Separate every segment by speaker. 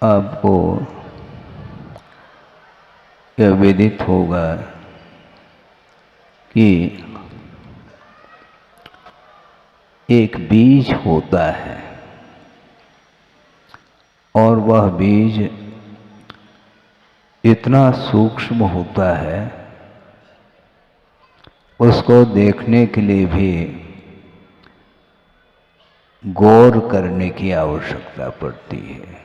Speaker 1: आपको यह विदित होगा कि एक बीज होता है और वह बीज इतना सूक्ष्म होता है, उसको देखने के लिए भी गौर करने की आवश्यकता पड़ती है।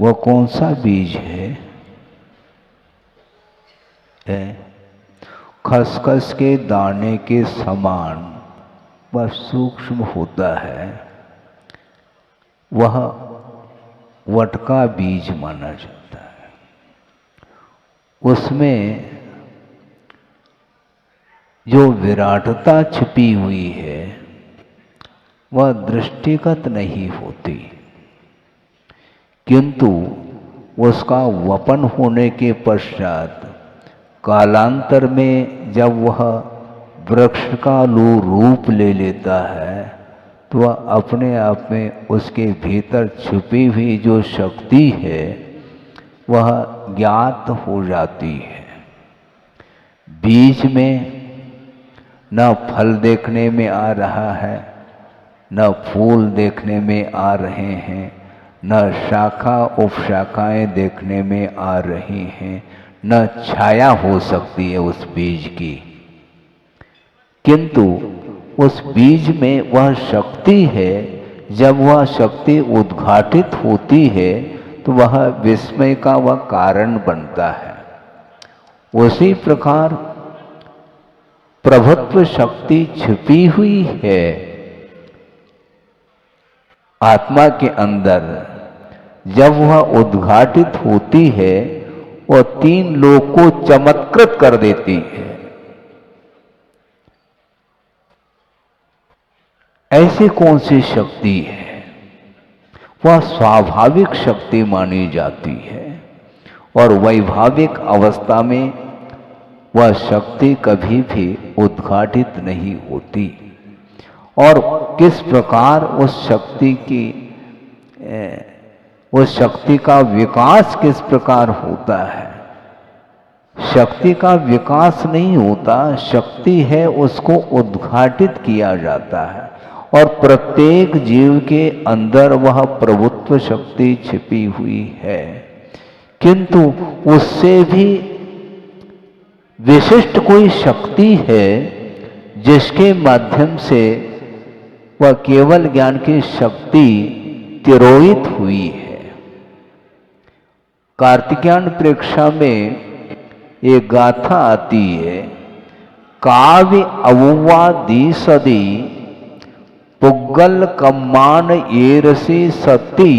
Speaker 1: वह कौन सा बीज है? खसखस के दाने के समान वह सूक्ष्म होता है। वह वटका बीज माना जाता है। उसमें जो विराटता छिपी हुई है वह दृष्टिगत नहीं होती, किंतु उसका वपन होने के पश्चात कालांतर में जब वह वृक्ष का रूप ले लेता है तो वह अपने आप में उसके भीतर छुपी हुई जो शक्ति है वह ज्ञात हो जाती है। बीज में न फल देखने में आ रहा है, न फूल देखने में आ रहे हैं, न शाखा उपशाखाएं देखने में आ रही हैं, न छाया हो सकती है उस बीज की, किंतु उस बीज में वह शक्ति है। जब वह शक्ति उद्घाटित होती है तो वह विस्मय का वह कारण बनता है। उसी प्रकार प्रभुत्व शक्ति छिपी हुई है आत्मा के अंदर। जब वह उद्घाटित होती है वह तीन लोक को चमत्कृत कर देती है। ऐसी कौन सी शक्ति है? वह स्वाभाविक शक्ति मानी जाती है और वैभाविक अवस्था में वह शक्ति कभी भी उद्घाटित नहीं होती। और किस प्रकार उस शक्ति का विकास किस प्रकार होता है? शक्ति का विकास नहीं होता, शक्ति है उसको उद्घाटित किया जाता है और प्रत्येक जीव के अंदर वह प्रभुत्व शक्ति छिपी हुई है, किंतु उससे भी विशिष्ट कोई शक्ति है जिसके माध्यम से वह केवल ज्ञान की शक्ति तिरोहित हुई है। कार्तिकेयन प्रेक्षा में एक गाथा आती है, काव्य अवुवा दी सदी पुग्गल कम्मान येरसी सती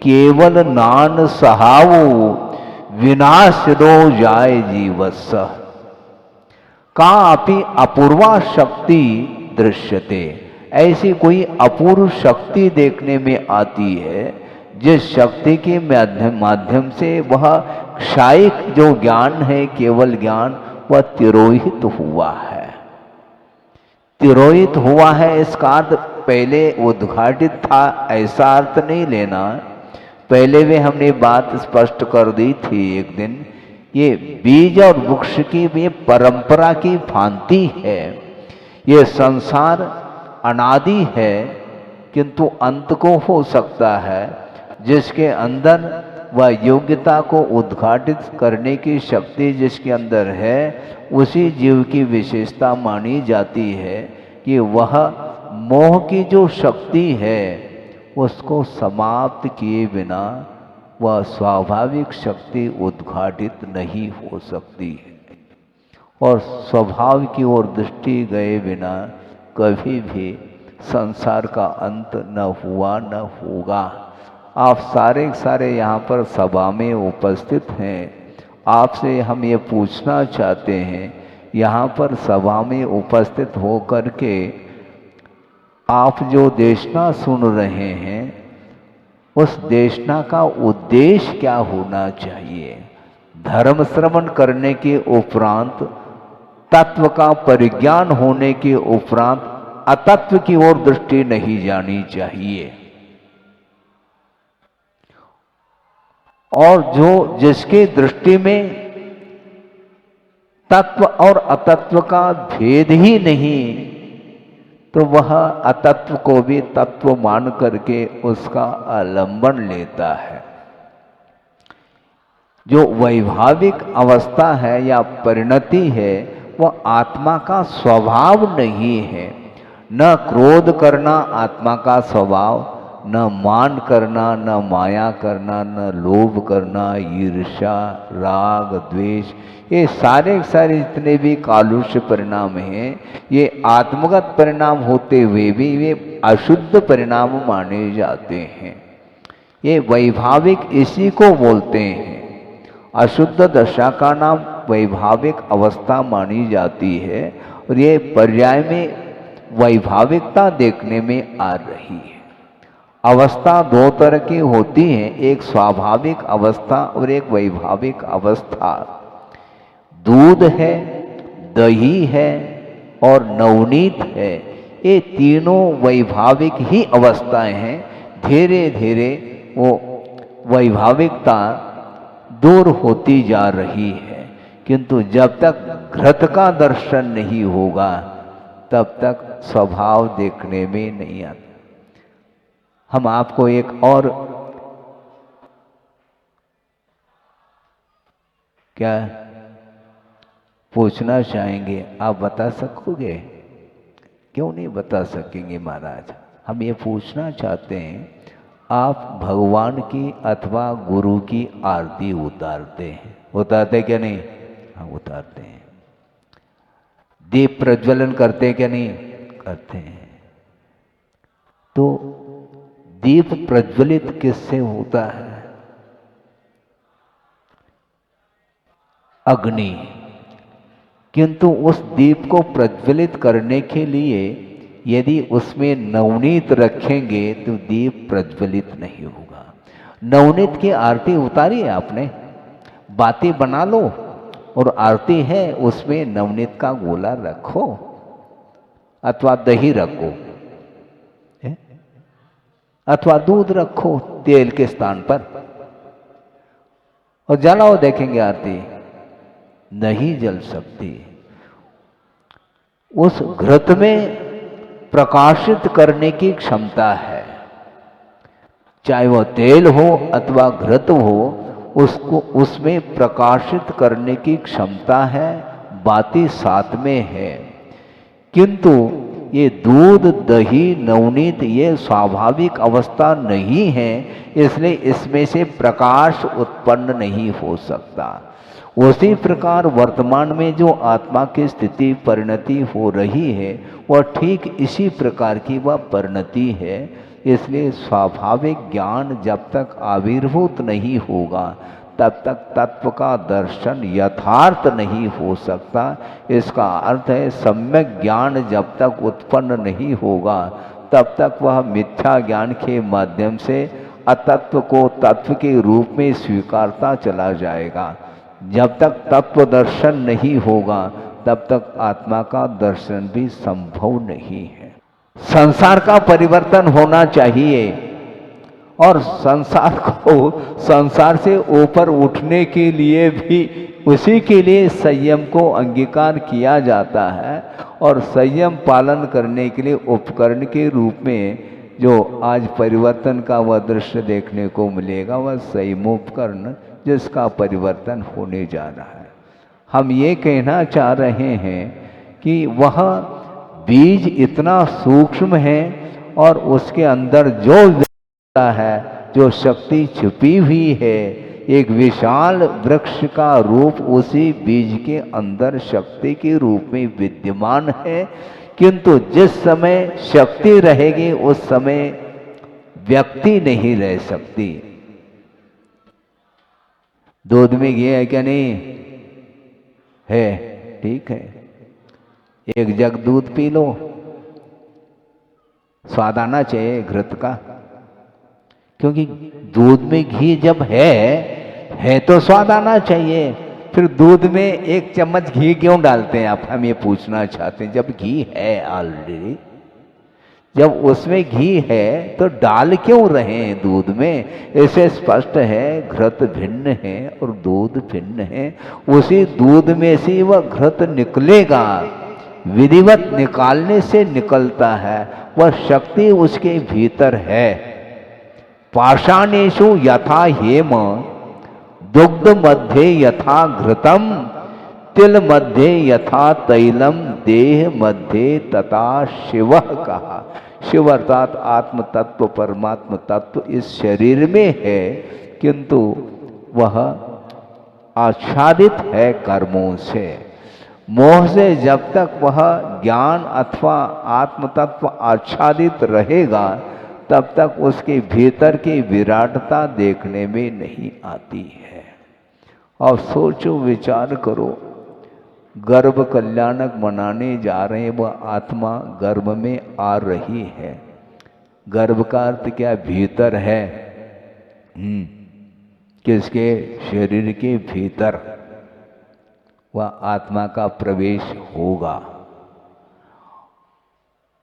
Speaker 1: केवल नान सहावो विनाश दो जाय जीवस्स। कापि अपूर्वा शक्ति दृश्यते। ऐसी कोई अपूर्व शक्ति देखने में आती है जिस शक्ति के माध्यम से वह क्षायिक जो ज्ञान है, केवल ज्ञान, वह तिरोहित हुआ है। तिरोहित हुआ है इसका अर्थ पहले उद्घाटित था ऐसा अर्थ नहीं लेना। पहले भी हमने बात स्पष्ट कर दी थी एक दिन, ये बीज और वृक्ष की ये परंपरा की भांति है। ये संसार अनादि है किंतु अंत को हो सकता है, जिसके अंदर वह योग्यता को उद्घाटित करने की शक्ति जिसके अंदर है उसी जीव की विशेषता मानी जाती है कि वह मोह की जो शक्ति है उसको समाप्त किए बिना वह स्वाभाविक शक्ति उद्घाटित नहीं हो सकती है और स्वभाव की ओर दृष्टि गए बिना कभी भी संसार का अंत न हुआ न होगा। आप सारे यहाँ पर सभा में उपस्थित हैं, आपसे हम ये पूछना चाहते हैं, यहाँ पर सभा में उपस्थित हो कर के आप जो देशना सुन रहे हैं उस देशना का उद्देश्य क्या होना चाहिए? धर्म श्रवण करने के उपरांत, तत्व का परिज्ञान होने के उपरांत अतत्व की ओर दृष्टि नहीं जानी चाहिए। और जिसकी दृष्टि में तत्व और अतत्व का भेद ही नहीं, तो वह अतत्व को भी तत्व मान करके उसका आलंबन लेता है। जो वैभाविक अवस्था है या परिणति है, वह आत्मा का स्वभाव नहीं है। न क्रोध करना आत्मा का स्वभाव, न मान करना, न माया करना, न लोभ करना, ईर्ष्या, राग, द्वेष, ये सारे जितने भी कालुष्य परिणाम हैं, ये आत्मगत परिणाम होते हुए भी वे अशुद्ध परिणाम माने जाते हैं। ये वैभाविक इसी को बोलते हैं। अशुद्ध दशा का नाम वैभाविक अवस्था मानी जाती है, और ये पर्याय में वैभाविकता देखने में आ रही है। अवस्था दो तरह की होती हैं, एक स्वाभाविक अवस्था और एक वैभाविक अवस्था। दूध है, दही है और नवनीत है, ये तीनों वैभाविक ही अवस्थाएं हैं। धीरे धीरे वो वैभाविकता दूर होती जा रही है, किंतु जब तक घृत का दर्शन नहीं होगा तब तक स्वभाव देखने में नहीं आता। हम आपको एक और क्या पूछना चाहेंगे, आप बता सकोगे? क्यों नहीं बता सकेंगे महाराज? हम ये पूछना चाहते हैं, आप भगवान की अथवा गुरु की आरती उतारते हैं? उतारते क्या नहीं? हाँ, उतारते हैं। दीप प्रज्वलन करते क्या नहीं? करते हैं। तो दीप प्रज्वलित किससे होता है? अग्नि। किंतु उस दीप को प्रज्वलित करने के लिए यदि उसमें नवनीत रखेंगे तो दीप प्रज्वलित नहीं होगा। नवनीत की आरती उतारी है आपने, बाती बना लो और आरती है, उसमें नवनीत का गोला रखो अथवा दही रखो अथवा दूध रखो तेल के स्थान पर, और जलाओ, देखेंगे आरती नहीं जल सकती। उस घृत में प्रकाशित करने की क्षमता है, चाहे वह तेल हो अथवा घृत हो, उसको उसमें प्रकाशित करने की क्षमता है, बाती साथ में है। किंतु ये दूध, दही, नवनीत ये स्वाभाविक अवस्था नहीं है, इसलिए इसमें से प्रकाश उत्पन्न नहीं हो सकता। उसी प्रकार वर्तमान में जो आत्मा की स्थिति परिणति हो रही है, वह ठीक इसी प्रकार की वह परिणति है। इसलिए स्वाभाविक ज्ञान जब तक आविर्भूत नहीं होगा तब तक तत्व का दर्शन यथार्थ नहीं हो सकता। इसका अर्थ है सम्यक ज्ञान जब तक उत्पन्न नहीं होगा तब तक वह मिथ्या ज्ञान के माध्यम से अतत्व को तत्व के रूप में स्वीकारता चला जाएगा। जब तक तत्व दर्शन नहीं होगा तब तक आत्मा का दर्शन भी संभव नहीं है। संसार का परिवर्तन होना चाहिए, और संसार से ऊपर उठने के लिए भी उसी के लिए संयम को अंगीकार किया जाता है। और संयम पालन करने के लिए उपकरण के रूप में जो आज परिवर्तन का वह दृश्य देखने को मिलेगा, वह संयमोपकरण जिसका परिवर्तन होने जा रहा है। हम ये कहना चाह रहे हैं कि वह बीज इतना सूक्ष्म है और उसके अंदर जो है, जो शक्ति छुपी हुई है, एक विशाल वृक्ष का रूप उसी बीज के अंदर शक्ति के रूप में विद्यमान है। किंतु जिस समय शक्ति रहेगी उस समय व्यक्ति नहीं रह सकती। दूध में घी है क्या? नहीं है, ठीक है, एक जग दूध पी लो, स्वाद आना चाहिए घृत का, क्योंकि दूध में घी जब है तो स्वाद आना चाहिए। फिर दूध में एक चम्मच घी क्यों डालते हैं आप? हम ये पूछना चाहते हैं, जब घी है ऑलरेडी। जब उसमें घी है तो डाल क्यों रहे हैं दूध में? ऐसे स्पष्ट है घृत भिन्न है और दूध भिन्न है। उसी दूध में से वह घृत निकलेगा, विधिवत निकालने से निकलता है, वह शक्ति उसके भीतर है। पाषाणेषु यथा हेम, दुग्ध मध्ये यथा घृतम, तिल मध्ये यथा तैलम, देह मध्ये तथा शिव कहा। शिव अर्थात आत्म तत्व, परमात्म तत्व इस शरीर में है, किंतु वह आच्छादित है कर्मों से। मोह से जब तक वह ज्ञान अथवा आत्म तत्व आच्छादित रहेगा, तब तक उसके भीतर की विराटता देखने में नहीं आती है। और सोचो, विचार करो, गर्भ कल्याणक मनाने जा रहे हैं, वह आत्मा गर्भ में आ रही है। गर्भ का अर्थ क्या? भीतर है। किसके? शरीर के भीतर वह आत्मा का प्रवेश होगा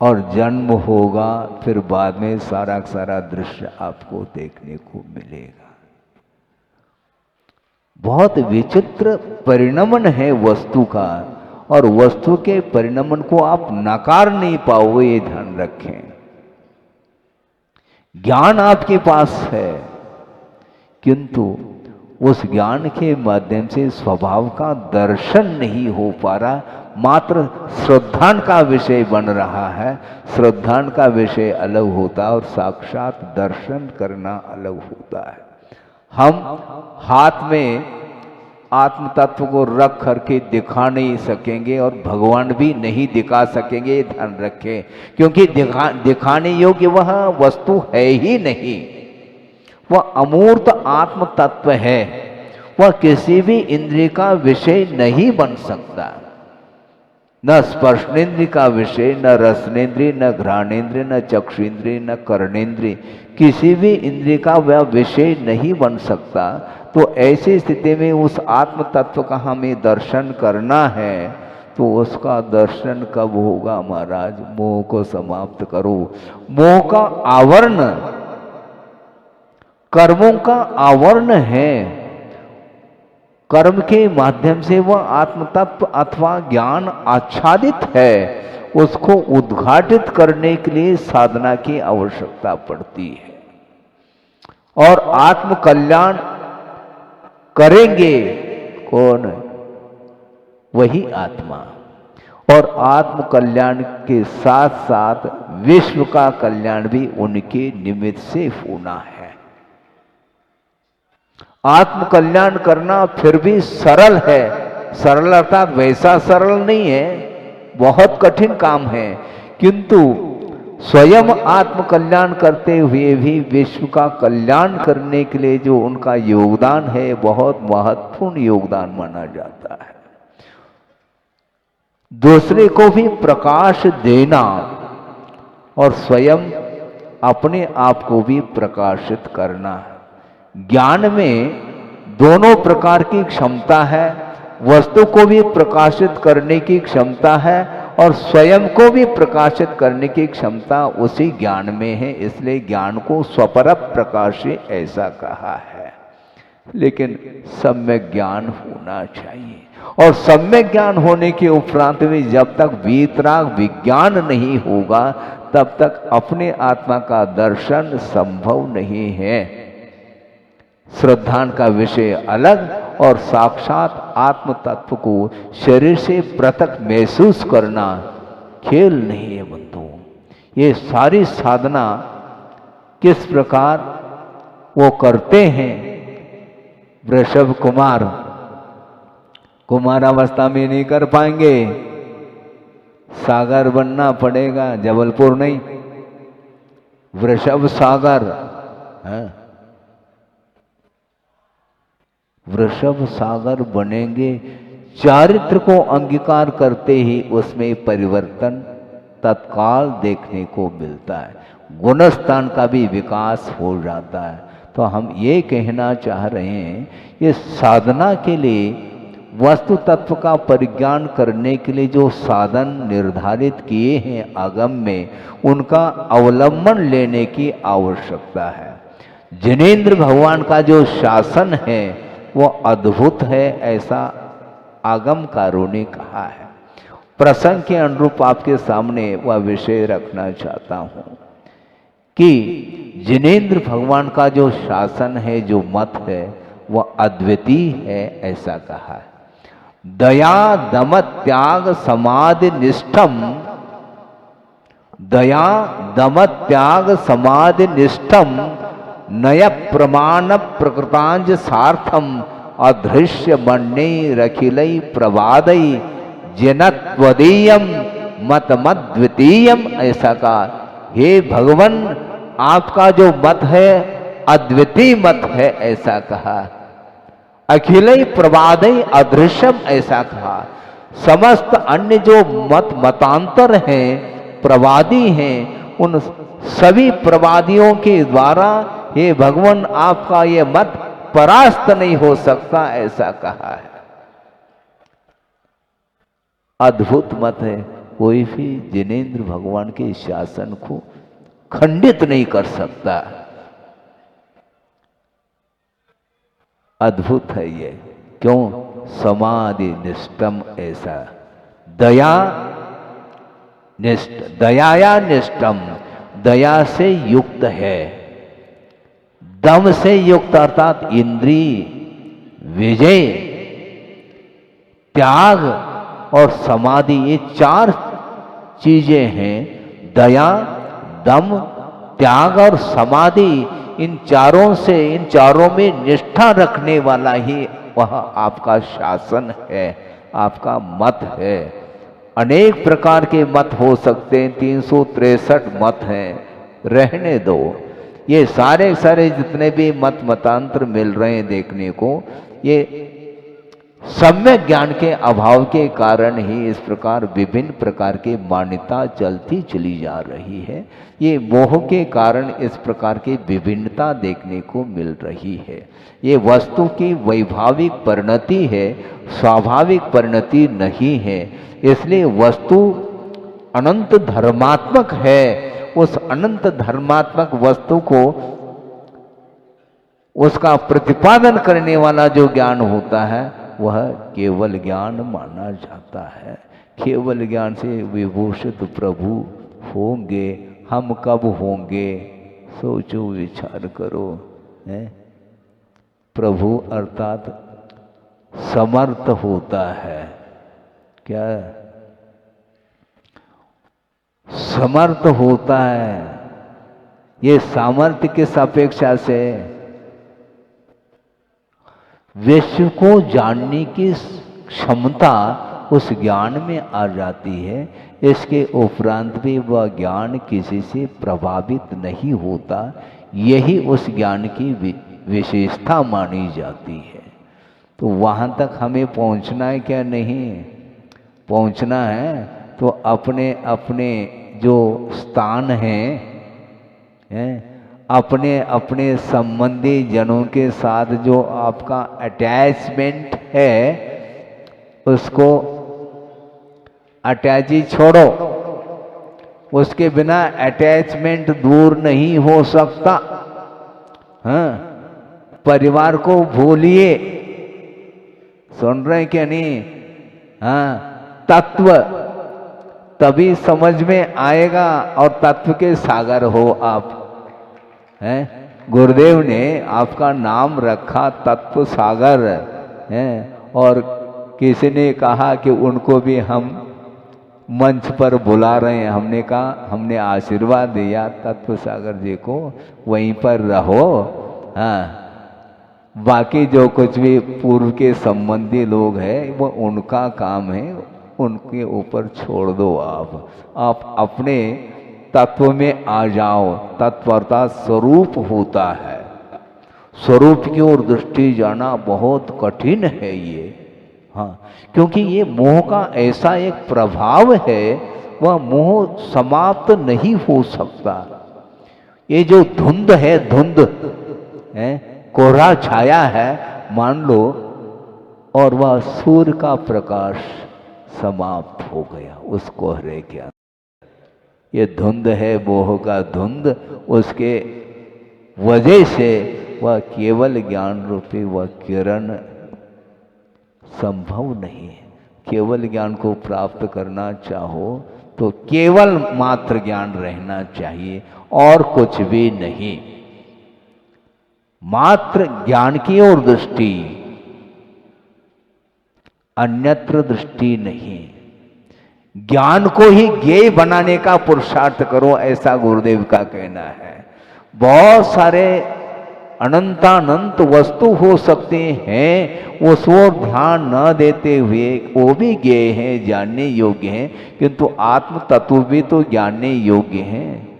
Speaker 1: और जन्म होगा, फिर बाद में सारा सारा दृश्य आपको देखने को मिलेगा। बहुत विचित्र परिणमन है वस्तु का, और वस्तु के परिणमन को आप नकार नहीं पाओगे, ये ध्यान रखें। ज्ञान आपके पास है, किंतु उस ज्ञान के माध्यम से स्वभाव का दर्शन नहीं हो पा रहा, मात्र श्रद्धान का विषय बन रहा है। श्रद्धान का विषय अलग होता है और साक्षात दर्शन करना अलग होता है। हम हाथ में आत्म तत्व को रख करके दिखा नहीं सकेंगे और भगवान भी नहीं दिखा सकेंगे, ध्यान रखें, क्योंकि दिखाने योग्य वह वस्तु है ही नहीं। वह अमूर्त आत्म तत्व है, वह किसी भी इंद्रिय का विषय नहीं बन सकता। न स्पर्शनेन्द्रिय का विषय, न रसनेन्द्रिय, न घ्राणेन्द्रिय, न चक्षुन्द्रिय, न कर्णेन्द्रिय, किसी भी इंद्रिय का वह विषय नहीं बन सकता। तो ऐसी स्थिति में उस आत्म तत्व का हमें दर्शन करना है, तो उसका दर्शन कब होगा महाराज? मोह को समाप्त करो। मोह का आवरण कर्मों का आवरण है। कर्म के माध्यम से वह आत्म तत्व अथवा ज्ञान आच्छादित है, उसको उद्घाटित करने के लिए साधना की आवश्यकता पड़ती है। और आत्म कल्याण करेंगे कौन? वही आत्मा। और आत्म कल्याण के साथ साथ विश्व का कल्याण भी उनके निमित्त से होना है। आत्म कल्याण करना फिर भी सरल है। सरल अर्थात वैसा सरल नहीं है, बहुत कठिन काम है, किंतु स्वयं आत्म कल्याण करते हुए भी विश्व का कल्याण करने के लिए जो उनका योगदान है, बहुत महत्वपूर्ण योगदान माना जाता है। दूसरे को भी प्रकाश देना और स्वयं अपने आप को भी प्रकाशित करना। ज्ञान में दोनों प्रकार की क्षमता है, वस्तु को भी प्रकाशित करने की क्षमता है और स्वयं को भी प्रकाशित करने की क्षमता उसी ज्ञान में है। इसलिए ज्ञान को स्वपर प्रकाशी ऐसा कहा है। लेकिन सम्यक ज्ञान होना चाहिए, और सम्यक ज्ञान होने के उपरांत भी जब तक वीतराग विज्ञान नहीं होगा, तब तक अपने आत्मा का दर्शन संभव नहीं है। श्रद्धान का विषय अलग, और साक्षात आत्म तत्व को शरीर से पृथक महसूस करना खेल नहीं है बंधुओं। ये सारी साधना किस प्रकार वो करते हैं? वृषभ कुमार कुमारावस्था में नहीं कर पाएंगे, सागर बनना पड़ेगा, जबलपुर नहीं, वृषभ सागर है। वृषभ सागर बनेंगे, चारित्र को अंगीकार करते ही उसमें परिवर्तन तत्काल देखने को मिलता है, गुणस्थान का भी विकास हो जाता है। तो हम ये कहना चाह रहे हैं, ये साधना के लिए वस्तु तत्व का परिज्ञान करने के लिए जो साधन निर्धारित किए हैं आगम में, उनका अवलंबन लेने की आवश्यकता है। जिनेंद्र भगवान का जो शासन है वो अद्भुत है, ऐसा आगमकारों ने कहा है। प्रसंग के अनुरूप आपके सामने वह विषय रखना चाहता हूं कि जिनेंद्र भगवान का जो शासन है, जो मत है, वह अद्वितीय है, ऐसा कहा है। दया दम त्याग समाधि निष्ठम, दया दम त्याग समाधि निष्ठम नय प्रमाण प्रकृतांज सार्थम अदृश्य मन्ने रखिलई प्रवादई जनत्वदीयम मत द्वितीयम, ऐसा कहा। हे भगवान, आपका जो मत है अद्वितीय मत है, ऐसा कहा। अखिलई प्रवादई अदृश्यम, ऐसा कहा। समस्त अन्य जो मतांतर हैं, प्रवादी हैं, उन सभी प्रवादियों के द्वारा हे भगवान आपका ये मत परास्त नहीं हो सकता, ऐसा कहा है। अद्भुत मत है, कोई भी जिनेंद्र भगवान के शासन को खंडित नहीं कर सकता। अद्भुत है ये। क्यों? समाधि निष्ठम, ऐसा। दया निष्ठ, दयाया निष्ठम, दया से युक्त है। दम से युक्त अर्थात इंद्रिय विजय, त्याग और समाधि, ये चार चीजें हैं। दया, दम, त्याग और समाधि, इन चारों से, इन चारों में निष्ठा रखने वाला ही वह आपका शासन है, आपका मत है। अनेक प्रकार के मत हो सकते हैं, 363 मत हैं, रहने दो। ये सारे सारे जितने भी मत मतांतर मिल रहे हैं देखने को, ये सम्यक ज्ञान के अभाव के कारण ही इस प्रकार विभिन्न प्रकार की मान्यता चलती चली जा रही है। ये मोह के कारण इस प्रकार की विभिन्नता देखने को मिल रही है। ये वस्तु की वैभाविक परिणति है, स्वाभाविक परिणति नहीं है। इसलिए वस्तु अनंत धर्मात्मक है। उस अनंत धर्मात्मक वस्तु को, उसका प्रतिपादन करने वाला जो ज्ञान होता है, वह केवल ज्ञान माना जाता है। केवल ज्ञान से विभूषित प्रभु होंगे, हम कब होंगे? सोचो, विचार करो। है प्रभु अर्थात समर्थ होता है। क्या? समर्थ होता है। ये सामर्थ्य किस अपेक्षा से? विश्व को जानने की क्षमता उस ज्ञान में आ जाती है। इसके उपरांत भी वह ज्ञान किसी से प्रभावित नहीं होता। यही उस ज्ञान की विशेषता मानी जाती है। तो वहाँ तक हमें पहुँचना है क्या? नहीं पहुँचना है तो अपने अपने जो स्थान हैं, अपने अपने संबंधी जनों के साथ जो आपका अटैचमेंट है, उसको अटैची छोड़ो। उसके बिना अटैचमेंट दूर नहीं हो सकता। हाँ, परिवार को भूलिए। सुन रहे हैं क्या? नहीं? हाँ, तत्व तभी समझ में आएगा। और तत्व के सागर हो आप। हैं? गुरुदेव ने आपका नाम रखा तत्व सागर है। और किसी ने कहा कि उनको भी हम मंच पर बुला रहे हैं। हमने कहा, हमने आशीर्वाद दिया तत्व सागर जी को, वहीं पर रहो। हाँ, बाकी जो कुछ भी पूर्व के संबंधी लोग हैं, वो उनका काम है, उनके ऊपर छोड़ दो। आप अपने तत्व में आ जाओ। तत्व अर्थात स्वरूप होता है। स्वरूप की ओर दृष्टि जाना बहुत कठिन है ये। हाँ, क्योंकि ये मोह का ऐसा एक प्रभाव है, वह मोह समाप्त नहीं हो सकता। ये जो धुंध है, धुंध है, कोहरा छाया है, मान लो और वह सूर्य का प्रकाश समाप्त हो गया उस कोहरे के अंदर। ये धुंध है मोह का धुंध, उसके वजह से वह केवल ज्ञान रूपी वह किरण संभव नहीं है। केवल ज्ञान को प्राप्त करना चाहो तो केवल मात्र ज्ञान रहना चाहिए और कुछ भी नहीं। मात्र ज्ञान की ओर दृष्टि, अन्यत्र दृष्टि नहीं। ज्ञान को ही ज्ञेय बनाने का पुरुषार्थ करो, ऐसा गुरुदेव का कहना है। बहुत सारे अनंतानंत वस्तु हो सकते हैं, उस ओर ध्यान न देते हुए वो भी ज्ञेय हैं, जानने योग्य हैं, किंतु आत्म तत्व भी तो जानने योग्य हैं।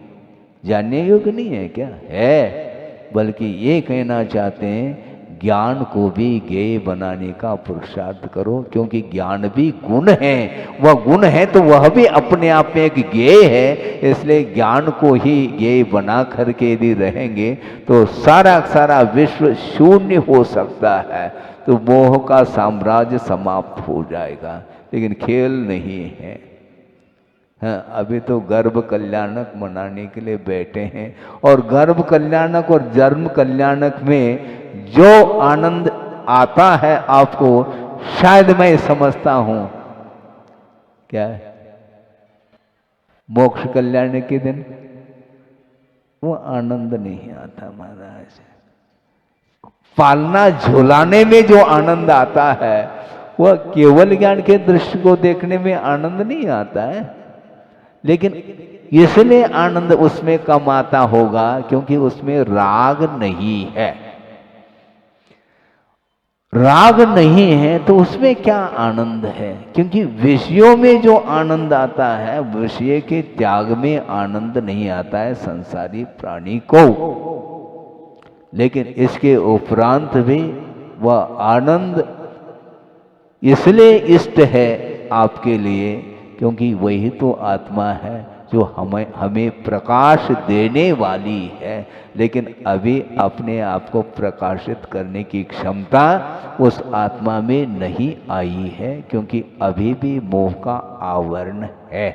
Speaker 1: जानने योग्य नहीं है क्या? है। बल्कि ये कहना चाहते हैं ज्ञान को भी ज्ञेय बनाने का पुरुषार्थ करो, क्योंकि ज्ञान भी गुण है। वह गुण है तो वह भी अपने आप में एक ज्ञेय है। इसलिए ज्ञान को ही ज्ञेय बना करके यदि रहेंगे तो सारा सारा विश्व शून्य हो सकता है, तो मोह का साम्राज्य समाप्त हो जाएगा। लेकिन खेल नहीं है। हाँ, अभी तो गर्भ कल्याणक मनाने के लिए बैठे हैं, और गर्भ कल्याणक और जन्म कल्याणक में जो आनंद आता है आपको, शायद मैं समझता हूं क्या है, मोक्ष कल्याण के दिन वो आनंद नहीं आता महाराज। पालना झुलाने में जो आनंद आता है वह केवल ज्ञान के दृश्य को देखने में आनंद नहीं आता है। लेकिन इसलिए आनंद उसमें कम आता होगा क्योंकि उसमें राग नहीं है। राग नहीं है तो उसमें क्या आनंद है? क्योंकि विषयों में जो आनंद आता है, विषय के त्याग में आनंद नहीं आता है संसारी प्राणी को। लेकिन इसके उपरांत भी वह आनंद इसलिए इष्ट है आपके लिए क्योंकि वही तो आत्मा है जो हमें प्रकाश देने वाली है। लेकिन अभी अपने आप को प्रकाशित करने की क्षमता उस आत्मा में नहीं आई है, क्योंकि अभी भी मोह का आवरण है।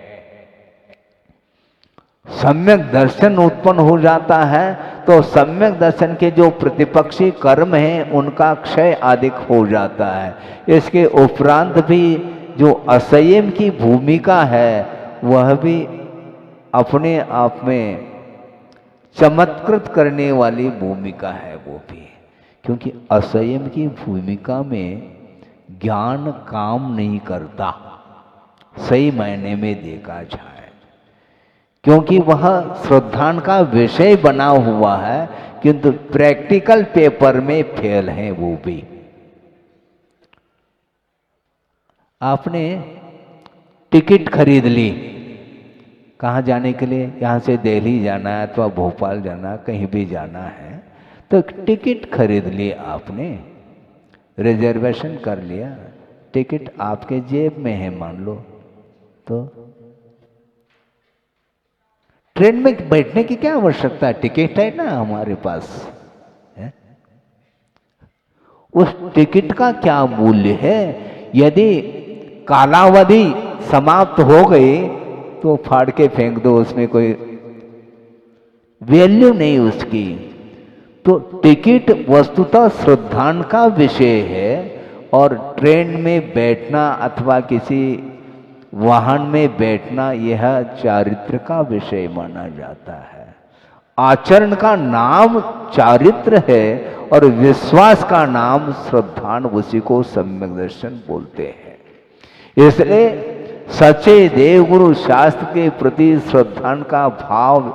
Speaker 1: सम्यक दर्शन उत्पन्न हो जाता है तो सम्यक दर्शन के जो प्रतिपक्षी कर्म हैं उनका क्षय अधिक हो जाता है। इसके उपरांत भी जो असंयम की भूमिका है वह भी अपने आप में चमत्कृत करने वाली भूमिका है वो भी, क्योंकि असंयम की भूमिका में ज्ञान काम नहीं करता सही मायने में देखा जाए, क्योंकि वह श्रद्धान का विषय बना हुआ है किंतु प्रैक्टिकल पेपर में फेल है वो भी। आपने टिकट खरीद ली कहाँ जाने के लिए, यहाँ से दिल्ली जाना है अथवा भोपाल जाना है, कहीं भी जाना है तो टिकट खरीद ली आपने, रिजर्वेशन कर लिया, टिकट आपके जेब में है मान लो, तो ट्रेन में बैठने की क्या आवश्यकता है? टिकट है ना हमारे पास है? उस टिकट का क्या मूल्य है? यदि कालावधि समाप्त हो गई तो फाड़ के फेंक दो, उसमें कोई वैल्यू नहीं उसकी। तो टिकट वस्तुतः श्रद्धान का विषय है, और ट्रेन में बैठना अथवा किसी वाहन में बैठना यह चारित्र का विषय माना जाता है। आचरण का नाम चारित्र है और विश्वास का नाम श्रद्धान, उसी को सम्यक दर्शन बोलते हैं। इसलिए सच्चे देवगुरु शास्त्र के प्रति श्रद्धान का भाव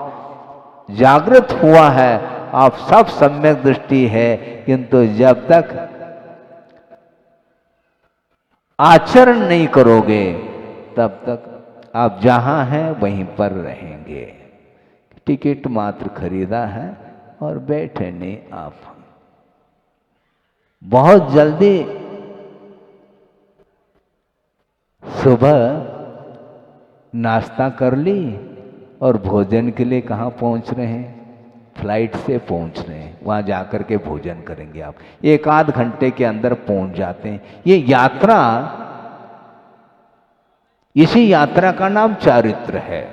Speaker 1: जागृत हुआ है, आप सब सम्यक दृष्टि है, किंतु जब तक आचरण नहीं करोगे तब तक आप जहां हैं वहीं पर रहेंगे। टिकट मात्र खरीदा है और बैठे नहीं आप। बहुत जल्दी सुबह नाश्ता कर ली और भोजन के लिए कहाँ पहुंच रहे हैं? फ्लाइट से पहुंच रहे हैं, वहां जाकर के भोजन करेंगे आप, एक आध घंटे के अंदर पहुंच जाते हैं। ये यात्रा, इसी यात्रा का नाम चारित्र है।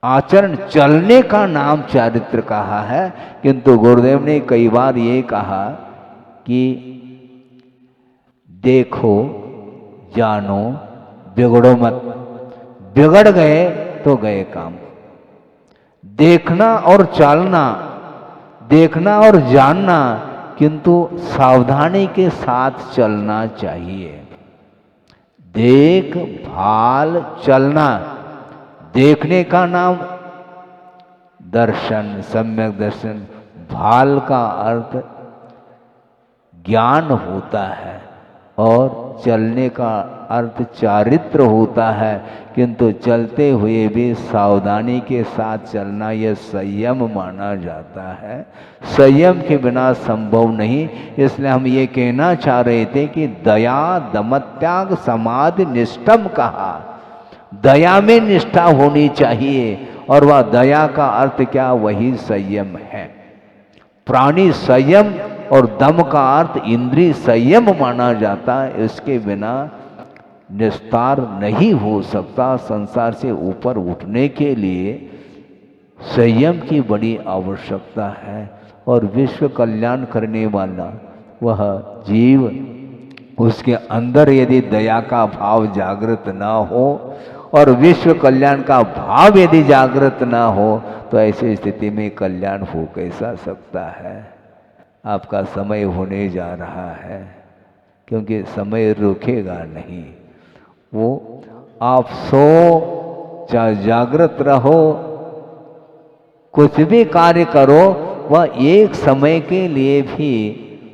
Speaker 1: आचरण, चलने का नाम चारित्र कहा है। किंतु गुरुदेव ने कई बार ये कहा कि देखो, जानो, बिगड़ो मत। बिगड़ गए तो गए काम। देखना और चलना, देखना और जानना, किंतु सावधानी के साथ चलना चाहिए। देख भाल चलना, देखने का नाम दर्शन, सम्यक दर्शन। भाल का अर्थ ज्ञान होता है और चलने का अर्थ चारित्र होता है। किंतु चलते हुए भी सावधानी के साथ चलना, यह संयम माना जाता है। संयम के बिना संभव नहीं। इसलिए हम ये कहना चाह रहे थे कि दया दमत्याग समाधि निष्ठम कहा। दया में निष्ठा होनी चाहिए, और वह दया का अर्थ क्या, वही संयम है। प्राणी संयम और दम का अर्थ इंद्रिय संयम माना जाता है। इसके बिना निस्तार नहीं हो सकता। संसार से ऊपर उठने के लिए संयम की बड़ी आवश्यकता है। और विश्व कल्याण करने वाला वह जीव, उसके अंदर यदि दया का भाव जागृत ना हो और विश्व कल्याण का भाव यदि जागृत ना हो, तो ऐसी स्थिति में कल्याण हो कैसा सकता है। आपका समय होने जा रहा है, क्योंकि समय रुकेगा नहीं। वो आप सो चाहे जागृत रहो, कुछ भी कार्य करो, वह एक समय के लिए भी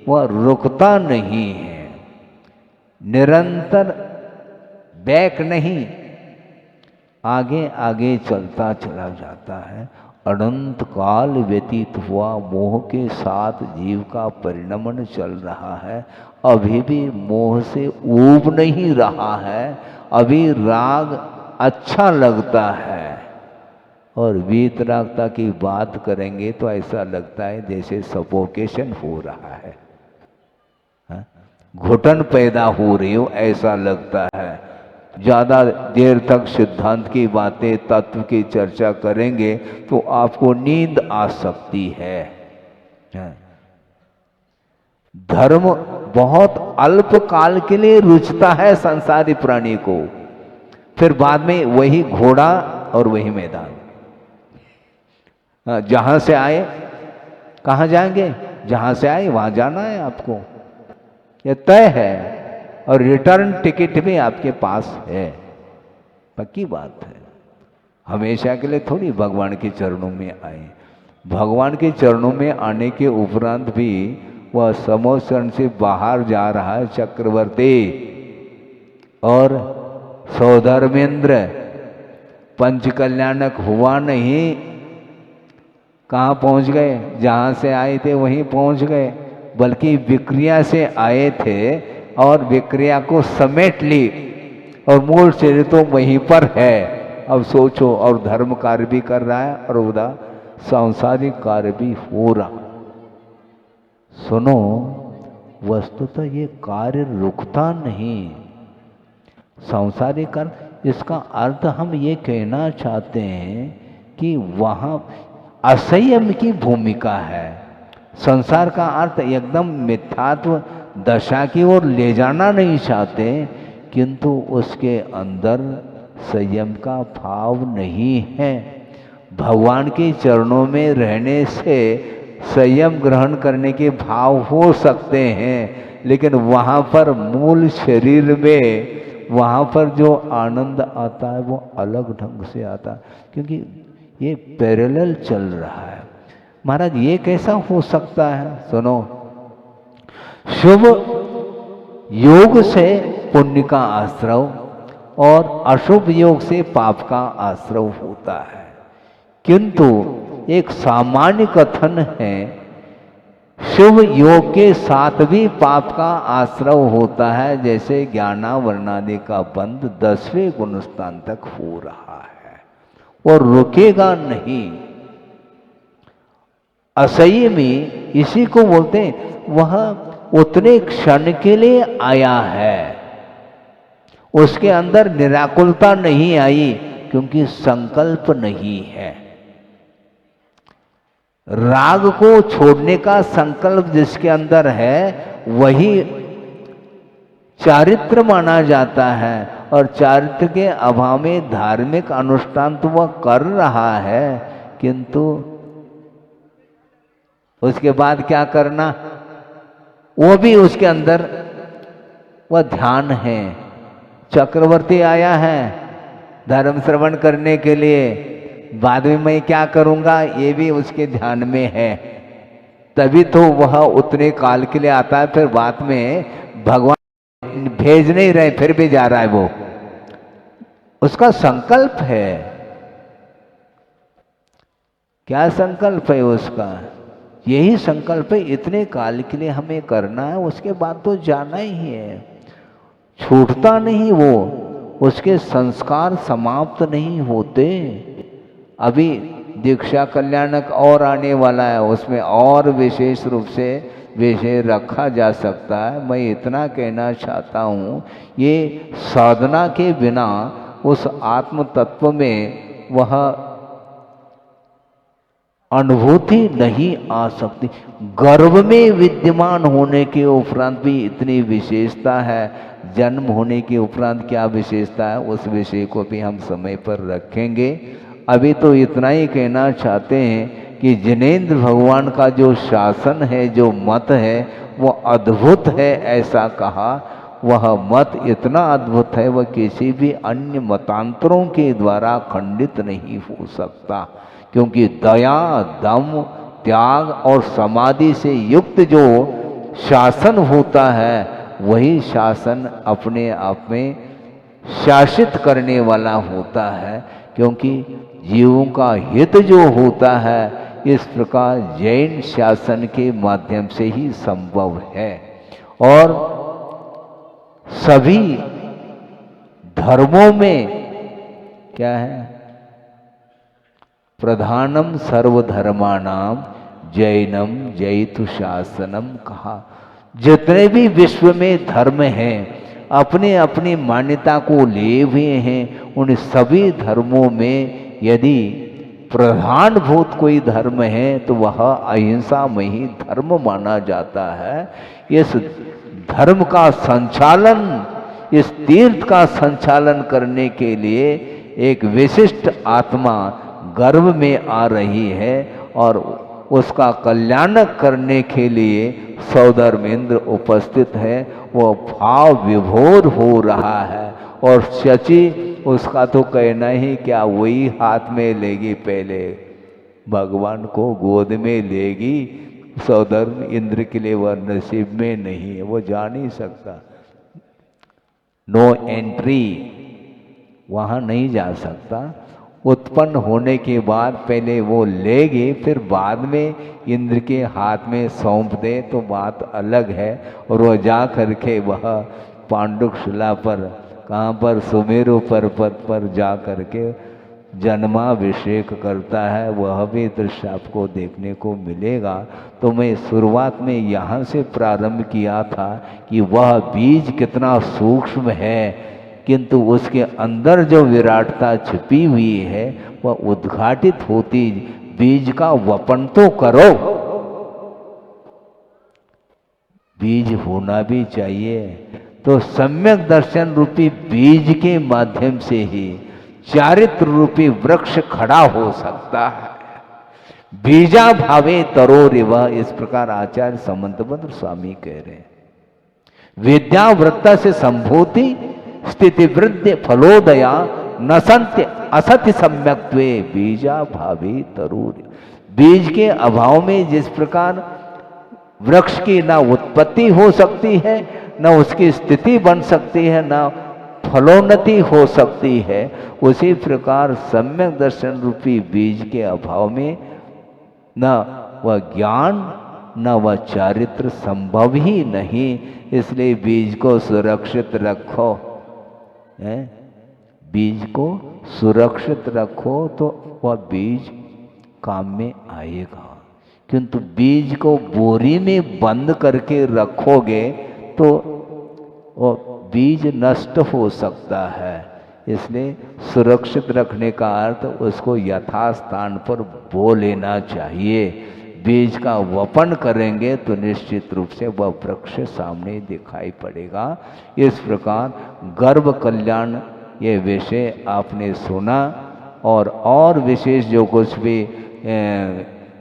Speaker 1: वह रुकता नहीं है। निरंतर बैक नहीं, आगे आगे चलता चला जाता है। अनंत काल व्यतीत हुआ, मोह के साथ जीव का परिणमन चल रहा है। अभी भी मोह से ऊब नहीं रहा है। अभी राग अच्छा लगता है, और वीतरागता की बात करेंगे तो ऐसा लगता है जैसे सफोकेशन हो रहा है, घुटन पैदा हो रही हो ऐसा लगता है। ज़्यादा देर तक सिद्धांत की बातें, तत्व की चर्चा करेंगे तो आपको नींद आ सकती है। धर्म बहुत अल्प काल के लिए रुचता है संसारी प्राणी को, फिर बाद में वही घोड़ा और वही मैदान। जहां से आए कहाँ जाएंगे, जहां से आए वहां जाना है आपको, यह तय है। और रिटर्न टिकट भी आपके पास है, पक्की बात है। हमेशा के लिए थोड़ी भगवान के चरणों में आए। भगवान के चरणों में आने के उपरांत भी वह समोचरण से बाहर जा रहा है चक्रवर्ती और सौधर्मेंद्र, पंचकल्याणक हुआ नहीं। कहाँ पहुंच गए, जहां से आए थे वहीं पहुंच गए, बल्कि विक्रिया से आए थे और विक्रिया को समेट ली, और मूल शरीर तो वहीं पर है। अब सोचो, और धर्म कार्य भी कर रहा है और उधर सांसारिक कार्य भी हो रहा। सुनो, वस्तुतः ये कार्य रुकता नहीं, सांसारिक कार्य। इसका अर्थ हम ये कहना चाहते हैं कि वहाँ असंयम की भूमिका है। संसार का अर्थ एकदम मिथ्यात्व दशा की ओर ले जाना नहीं चाहते, किंतु उसके अंदर संयम का भाव नहीं है। भगवान के चरणों में रहने से संयम ग्रहण करने के भाव हो सकते हैं, लेकिन वहाँ पर मूल शरीर में वहाँ पर जो आनंद आता है वो अलग ढंग से आता है, क्योंकि ये पैरेलल चल रहा है। महाराज ये कैसा हो सकता है? सुनो, शुभ योग से पुण्य का आश्रव और अशुभ योग से पाप का आश्रव होता है, किंतु एक सामान्य कथन है, शुभ योग के साथ भी पाप का आश्रव होता है। जैसे ज्ञानावरणादि का बंध 10वें गुणस्थान तक हो रहा है और रुकेगा नहीं। असंयमी इसी को बोलते हैं, वह उतने क्षण के लिए आया है, उसके अंदर निराकुलता नहीं आई क्योंकि संकल्प नहीं है। राग को छोड़ने का संकल्प जिसके अंदर है वही चारित्र माना जाता है, और चारित्र के अभाव में धार्मिक अनुष्ठान तो वह कर रहा है, किंतु उसके बाद क्या करना, वो भी उसके अंदर वह ध्यान है। चक्रवर्ती आया है धर्म श्रवण करने के लिए, बाद में मैं क्या करूंगा ये भी उसके ध्यान में है, तभी तो वह उतने काल के लिए आता है। फिर बाद में भगवान भेज नहीं रहे फिर भी जा रहा है, वो उसका संकल्प है। क्या संकल्प है उसका? यही संकल्प है, इतने काल के लिए हमें करना है, उसके बाद तो जाना ही है। छूटता नहीं वो, उसके संस्कार समाप्त नहीं होते। अभी दीक्षा कल्याणक और आने वाला है, उसमें और विशेष रूप से विषय रखा जा सकता है। मैं इतना कहना चाहता हूँ, ये साधना के बिना उस आत्म तत्व में वह अनुभूति नहीं आ सकती। गर्भ में विद्यमान होने के उपरांत भी इतनी विशेषता है, जन्म होने के उपरांत क्या विशेषता है, उस विषय को भी हम समय पर रखेंगे। अभी तो इतना ही कहना चाहते हैं कि जिनेंद्र भगवान का जो शासन है, जो मत है, वो अद्भुत है ऐसा कहा। वह मत इतना अद्भुत है, वह किसी भी अन्य मतांतरों के द्वारा खंडित नहीं हो सकता, क्योंकि दया, दम, त्याग और समाधि से युक्त जो शासन होता है, वही शासन अपने आप में शासित करने वाला होता है। क्योंकि जीवों का हित जो होता है, इस प्रकार जैन शासन के माध्यम से ही संभव है। और सभी धर्मों में क्या है, प्रधानम सर्वधर्माणाम जैनम जैतु शासनम कहा। जितने भी विश्व में धर्म हैं, अपने अपनी मान्यता को लिए हुए हैं। उन सभी धर्मों में यदि प्रधानभूत कोई धर्म है तो वह अहिंसा में ही धर्म माना जाता है। इस धर्म का संचालन, इस तीर्थ का संचालन करने के लिए एक विशिष्ट आत्मा गर्भ में आ रही है, और उसका कल्याण करने के लिए सौधर्मेंद्र उपस्थित है। वो भाव विभोर हो रहा है, और शची उसका तो कहना ही क्या, वही हाथ में लेगी, पहले भगवान को गोद में लेगी। सौधर्म इंद्र के लिए वह नसीब में नहीं है, वो जा नहीं सकता, नो एंट्री, वहाँ नहीं जा सकता। उत्पन्न होने के बाद पहले वो लेगी, फिर बाद में इंद्र के हाथ में सौंप दे तो बात अलग है। और वह जा करके वह पांडुशिला पर, कहाँ पर, सुमेरु पर्वत पर जा करके जन्माभिषेक करता है। वह भी दृश्य आपको देखने को मिलेगा। तो मैं शुरुआत में यहाँ से प्रारंभ किया था कि वह बीज कितना सूक्ष्म है, किंतु उसके अंदर जो विराटता छिपी हुई है वह उद्घाटित होती। बीज का वपन तो करो, बीज होना भी चाहिए। तो सम्यक दर्शन रूपी बीज के माध्यम से ही चारित्र रूपी वृक्ष खड़ा हो सकता है। बीजा भावे तरोरिव, इस प्रकार आचार्य समंतभद्र स्वामी कह रहे हैं। विद्यावृत्ता से संभूति स्थिति वृद्धि फलोदया न संत्य असत्य सम्यक्त्वे बीजा भावी तरूर। बीज के अभाव में जिस प्रकार वृक्ष की ना उत्पत्ति हो सकती है, न उसकी स्थिति बन सकती है, न फलोन्नति हो सकती है, उसी प्रकार सम्यक दर्शन रूपी बीज के अभाव में न वह ज्ञान न वह चारित्र संभव ही नहीं। इसलिए बीज को सुरक्षित रखो, है? बीज को सुरक्षित रखो तो वह बीज काम में आएगा। किंतु बीज को बोरी में बंद करके रखोगे तो वो बीज नष्ट हो सकता है। इसलिए सुरक्षित रखने का अर्थ उसको यथास्थान पर बो लेना चाहिए। बीज का वपन करेंगे तो निश्चित रूप से वह वृक्ष सामने दिखाई पड़ेगा। इस प्रकार गर्भ कल्याण ये विषय आपने सुना, और विशेष जो कुछ भी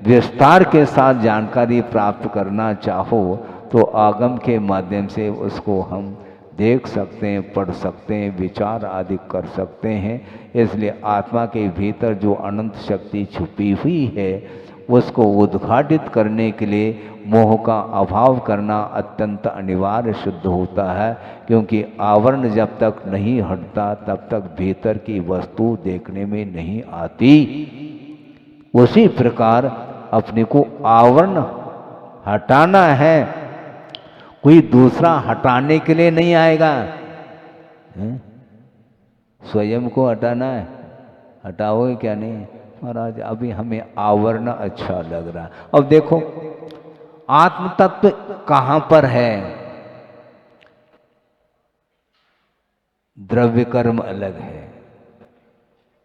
Speaker 1: विस्तार के साथ जानकारी प्राप्त करना चाहो तो आगम के माध्यम से उसको हम देख सकते हैं, पढ़ सकते हैं, विचार आदि कर सकते हैं। इसलिए आत्मा के भीतर जो अनंत शक्ति छुपी हुई है उसको उद्घाटित करने के लिए मोह का अभाव करना अत्यंत अनिवार्य सिद्ध होता है, क्योंकि आवरण जब तक नहीं हटता तब तक भीतर की वस्तु देखने में नहीं आती। उसी प्रकार अपने को आवरण हटाना है, कोई दूसरा हटाने के लिए नहीं आएगा। स्वयं को हटाना है, हटाओगे क्या? नहीं महाराज, अभी हमें आवरण अच्छा लग रहा है। अब देखो आत्म तत्व कहाँ पर है? द्रव्य कर्म अलग है,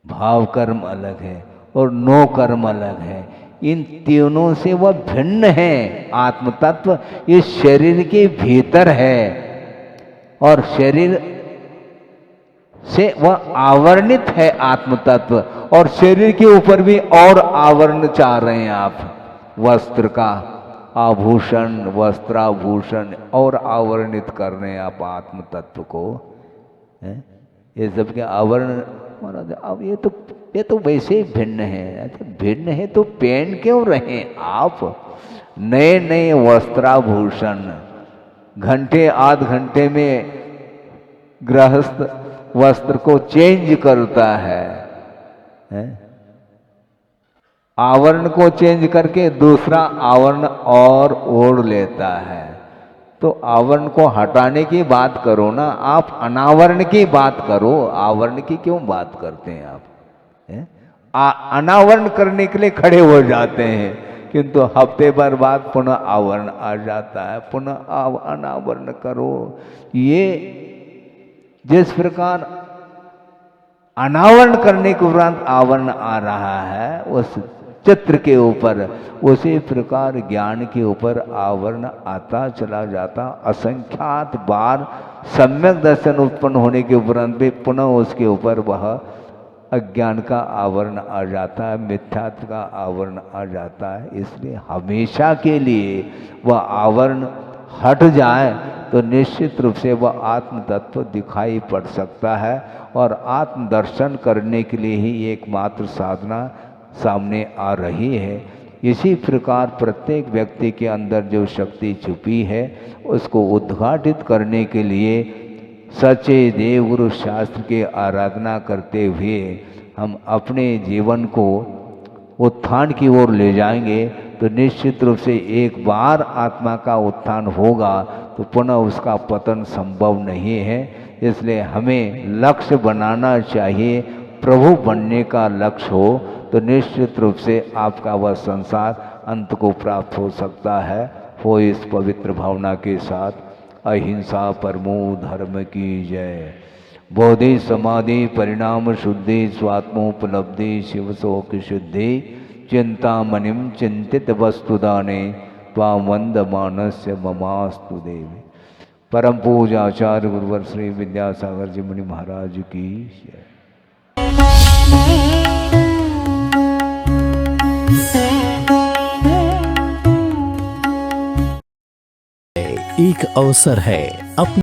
Speaker 1: भाव कर्म अलग है, और नो कर्म अलग है। इन तीनों से वह भिन्न है। आत्म तत्व इस शरीर के भीतर है और शरीर से वह आवरणित है आत्म तत्व, और शरीर के ऊपर भी और आवरण चाह रहे हैं आप, वस्त्र का आभूषण, वस्त्राभूषण और आवरणित कर रहे हैं आप आत्म तत्व को। ये सब के आवरण महाराज, अब ये तो वैसे ही भिन्न है। अच्छा भिन्न है तो पहन क्यों रहे आप नए नए वस्त्राभूषण? घंटे आध घंटे में गृहस्थ वस्त्र को चेंज करता है? आवरण को चेंज करके दूसरा आवरण और ओढ़ लेता है। तो आवरण को हटाने की बात करो ना, आप अनावरण की बात करो। आवरण की क्यों बात करते हैं आप? अनावरण करने के लिए खड़े हो जाते हैं, किंतु हफ्ते भर बाद पुनः आवरण आ जाता है, पुनः अनावरण करो। ये जिस प्रकार अनावरण करने के उपरांत आवरण आ रहा है उस चित्र के ऊपर, उसी प्रकार ज्ञान के ऊपर आवरण आता चला जाता। असंख्यात बार सम्यक दर्शन उत्पन्न होने के उपरांत भी पुनः उसके ऊपर वह अज्ञान का आवरण आ जाता है, मिथ्यात्व का आवरण आ जाता है। इसलिए हमेशा के लिए वह आवरण हट जाए तो निश्चित रूप से वह आत्म तत्व दिखाई पड़ सकता है, और आत्म दर्शन करने के लिए ही एकमात्र साधना सामने आ रही है। इसी प्रकार प्रत्येक व्यक्ति के अंदर जो शक्ति छुपी है उसको उद्घाटित करने के लिए सच्चे देवगुरु शास्त्र की आराधना करते हुए हम अपने जीवन को उत्थान की ओर ले जाएंगे तो निश्चित रूप से एक बार आत्मा का उत्थान होगा तो पुनः उसका पतन संभव नहीं है। इसलिए हमें लक्ष्य बनाना चाहिए। प्रभु बनने का लक्ष्य हो तो निश्चित रूप से आपका वह संसार अंत को प्राप्त हो सकता है। हो इस पवित्र भावना के साथ अहिंसा परमो धर्म की जय। बोधि समाधि परिणाम शुद्धि स्वात्मोपलब्धि शिव शोक शुद्धि चिंतामणिम चिंतित वस्तुदाने त्वां वंद मानस्य ममास्तु देवी। परम पूज्य आचार्य गुरुवर श्री विद्यासागर जी मुनि महाराज की जय।
Speaker 2: एक अवसर है अपने